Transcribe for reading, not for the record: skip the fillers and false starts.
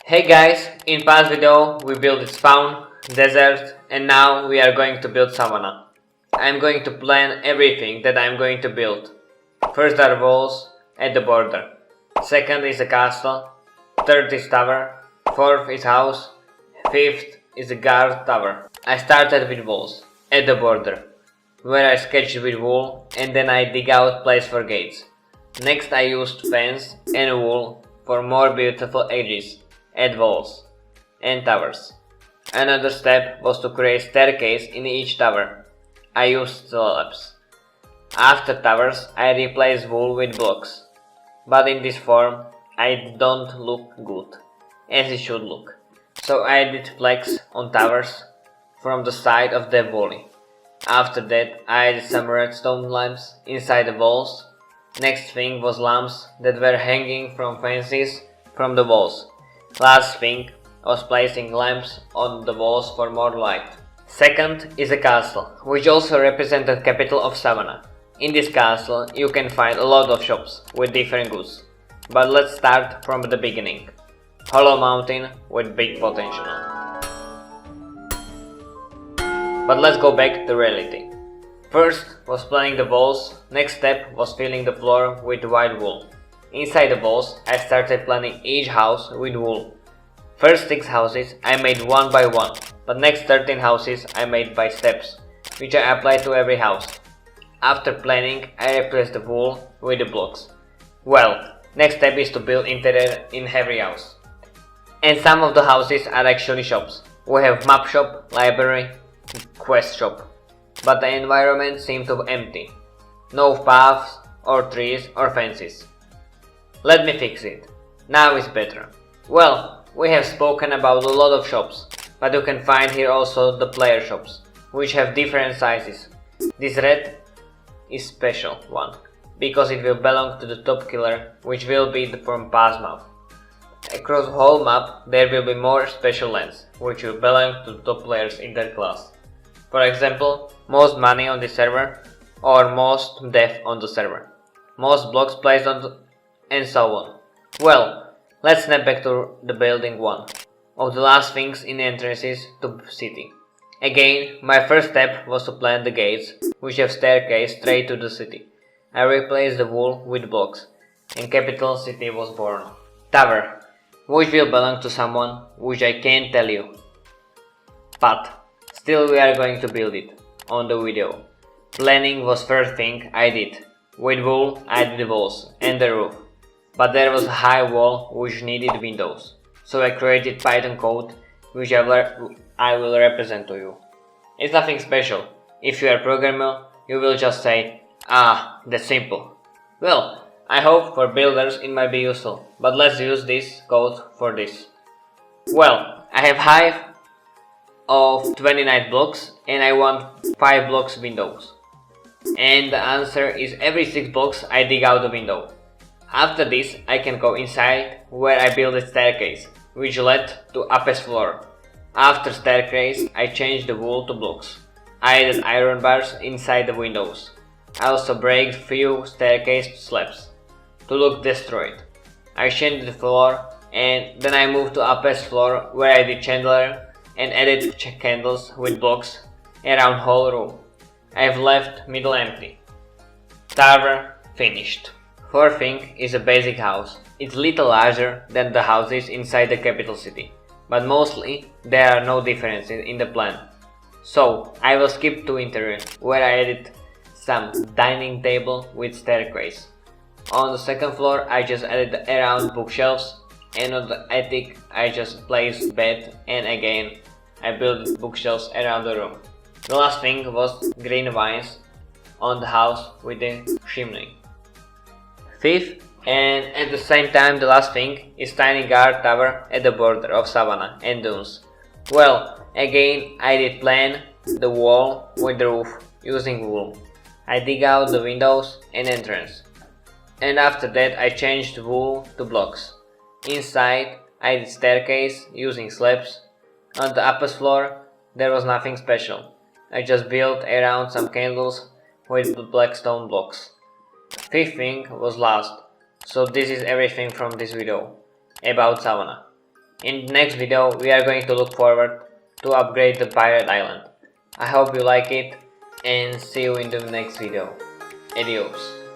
Hey guys, in past video we built its spawn, desert, and now we are going to build savanna. I'm going to plan everything that I'm going to build. First are walls at the border. Second is a castle. Third is tower. Fourth is house. Fifth is a guard tower. I started with walls at the border, where I sketched with wool and then I dig out place for gates. Next I used fence and wool for more beautiful edges at walls and towers. Another step was to create staircase in each tower. I used slabs. After towers I replaced wool with blocks, but in this form I don't look good, as it should look. So I added flags on towers from the side of the volley. After that I added some redstone lamps inside the walls. Next thing was lamps that were hanging from fences from the walls. Last thing was placing lamps on the walls for more light. Second is a castle, which also represented capital of Savannah. In this castle you can find a lot of shops with different goods. But let's start from the beginning. Hollow mountain with big potential. But let's go back to reality. First was planning the walls, next step was filling the floor with white wool. Inside the walls I started planning each house with wool. First 6 houses I made one by one, but next 13 houses I made by steps, which I applied to every house. After planning I replaced the wool with the blocks. Well, next step is to build interior in every house. And some of the houses are actually shops. We have map shop, library, quest shop. But the environment seemed to be empty. No paths or trees or fences. Let me fix it. Now it's better. Well, we have spoken about a lot of shops, but you can find here also the player shops, which have different sizes. This red is special one, because it will belong to the top killer, which will be from past map. Across the whole map there will be more special lands, which will belong to the top players in their class. For example, most money on the server or most death on the server, most blocks placed on the, and so on. Well, let's snap back to the building one of the last things in entrances to city. Again, my first step was to plant the gates, which have staircase straight to the city. I replaced the wool with blocks, and capital city was born. Tower, which will belong to someone, which I can't tell you. But still we are going to build it on the video. Planning was first thing I did. With wool I did the walls and the roof. But there was a high wall which needed windows. So I created Python code which I will represent to you. It's nothing special. If you are a programmer, you will just say, ah, that's simple. Well, I hope for builders it might be useful, but let's use this code for this. Well, I have height of 29 blocks and I want 5 blocks windows. And the answer is every 6 blocks I dig out the window. After this I can go inside where I build a staircase, which led to upper floor. After staircase I changed the wool to blocks. I added iron bars inside the windows. I also break few staircase slabs to look destroyed. I changed the floor and then I moved to upper floor where I did chandelier and added candles with blocks around whole room. I have left middle empty. Tower finished. Fourth thing is a basic house. It's little larger than the houses inside the capital city, but mostly there are no differences in the plan. So I will skip to interior, where I added some dining table with staircase. On the second floor I just added around bookshelves, and on the attic I just placed bed, and again I built bookshelves around the room. The last thing was green vines on the house with the chimney. Fifth, and at the same time the last thing, is tiny guard tower at the border of Savannah and dunes. Well, again I did plan the wall with the roof using wool. I dig out the windows and entrance. And after that I changed wool to blocks. Inside I did staircase using slabs. On the upper floor there was nothing special. I just built around some candles with black stone blocks. Fifth thing was last. So this is everything from this video about Savannah. In the next video we are going to look forward to upgrade the pirate island. I hope you like it and see you in the next video. Adios.